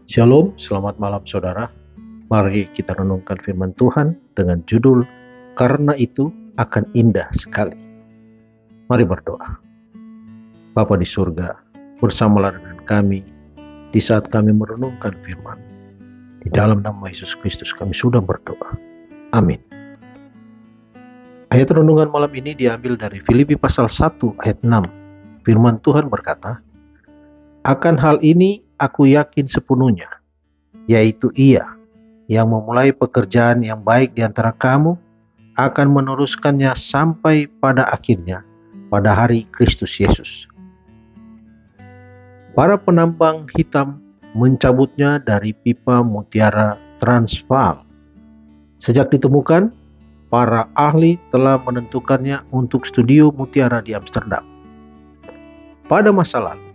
Shalom, selamat malam saudara. Mari kita renungkan firman Tuhan dengan judul Karena Itu Akan Indah Sekali. Mari berdoa. Bapa di surga, bersamalah dengan kami di saat kami merenungkan firman. Di dalam nama Yesus Kristus kami sudah berdoa. Amin. Ayat renungan malam ini diambil dari Filipi pasal 1 ayat 6. Firman Tuhan berkata, "Akan hal ini aku yakin sepenuhnya, yaitu Ia yang memulai pekerjaan yang baik di antara kamu akan meneruskannya sampai pada akhirnya pada hari Kristus Yesus." Para penambang hitam mencabutnya dari pipa mutiara Transvaal. Sejak ditemukan, para ahli telah menentukannya untuk studio mutiara di Amsterdam. Pada masa lalu,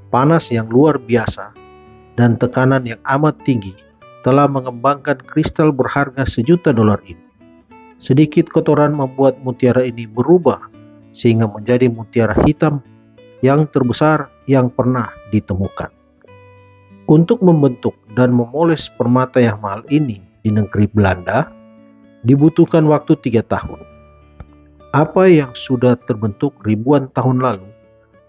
panas yang luar biasa dan tekanan yang amat tinggi telah mengembangkan kristal berharga $1.000.000 ini. Sedikit kotoran membuat mutiara ini berubah sehingga menjadi mutiara hitam yang terbesar yang pernah ditemukan. Untuk membentuk dan memoles permata yang mahal ini di negeri Belanda dibutuhkan waktu 3 tahun. Apa yang sudah terbentuk ribuan tahun lalu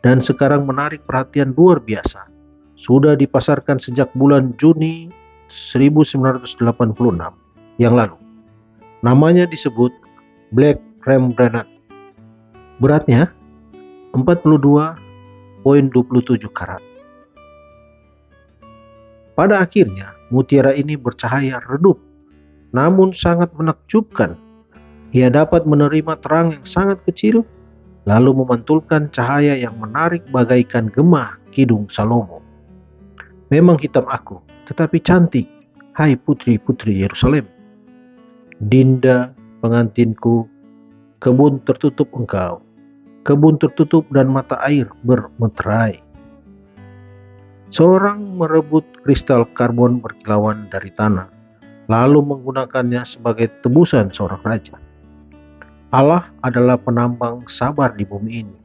dan sekarang menarik perhatian luar biasa sudah dipasarkan sejak bulan Juni 1986 yang lalu. Namanya disebut Black Rembrandt. Beratnya 42,27 karat. Pada akhirnya mutiara ini bercahaya redup namun sangat menakjubkan. Ia dapat menerima terang yang sangat kecil lalu memantulkan cahaya yang menarik bagaikan gemah kidung Salomo. Memang hitam aku, tetapi cantik, hai putri-putri Yerusalem. Dinda pengantinku, kebun tertutup engkau, kebun tertutup dan mata air bermeterai. Seorang merebut kristal karbon berkilauan dari tanah, lalu menggunakannya sebagai tebusan seorang raja. Allah adalah penambang sabar di bumi ini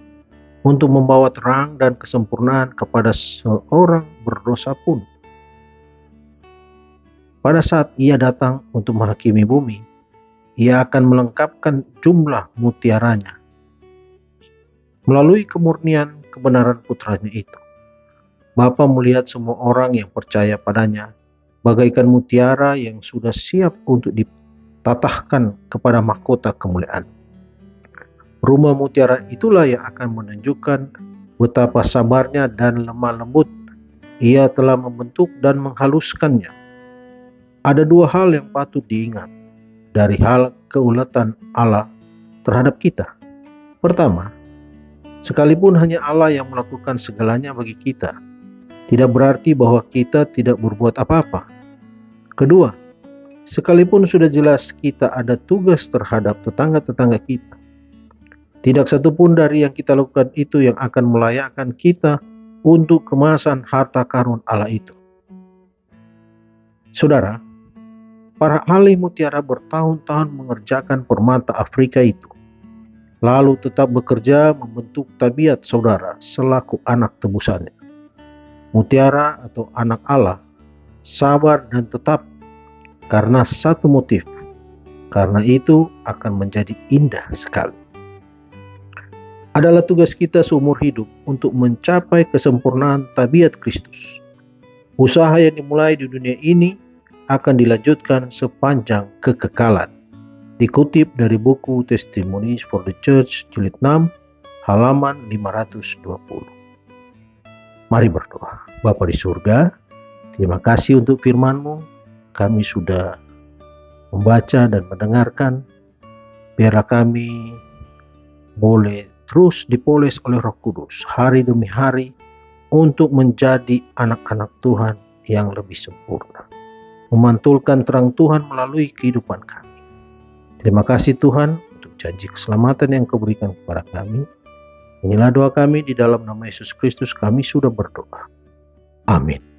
untuk membawa terang dan kesempurnaan kepada seorang berdosa pun. Pada saat Ia datang untuk menghakimi bumi, Ia akan melengkapkan jumlah mutiaranya melalui kemurnian kebenaran putranya itu. Bapa melihat semua orang yang percaya padanya bagaikan mutiara yang sudah siap untuk ditatahkan kepada mahkota kemuliaan. Rumah mutiara itulah yang akan menunjukkan betapa sabarnya dan lemah lembut Ia telah membentuk dan menghaluskannya. Ada 2 hal yang patut diingat dari hal keuletan Allah terhadap kita. Pertama, sekalipun hanya Allah yang melakukan segalanya bagi kita, tidak berarti bahwa kita tidak berbuat apa-apa. Kedua, sekalipun sudah jelas kita ada tugas terhadap tetangga-tetangga kita, tidak satupun dari yang kita lakukan itu yang akan melayakkan kita untuk kemasan harta karun Allah itu. Saudara, para ahli mutiara bertahun-tahun mengerjakan permata Afrika itu, lalu tetap bekerja membentuk tabiat saudara selaku anak tebusannya. Mutiara atau anak Allah sabar dan tetap karena satu motif, karena itu akan menjadi indah sekali. Adalah tugas kita seumur hidup untuk mencapai kesempurnaan tabiat Kristus. Usaha yang dimulai di dunia ini akan dilanjutkan sepanjang kekekalan. Dikutip dari buku Testimonies for the Church jilid 6 halaman 520. Mari berdoa. Bapa di surga, terima kasih untuk firman-Mu. Kami sudah membaca dan mendengarkan. Biarlah kami boleh terus dipoles oleh Roh Kudus hari demi hari untuk menjadi anak-anak Tuhan yang lebih sempurna. Memantulkan terang Tuhan melalui kehidupan kami. Terima kasih Tuhan untuk janji keselamatan yang Kau berikan kepada kami. Inilah doa kami di dalam nama Yesus Kristus kami sudah berdoa. Amin.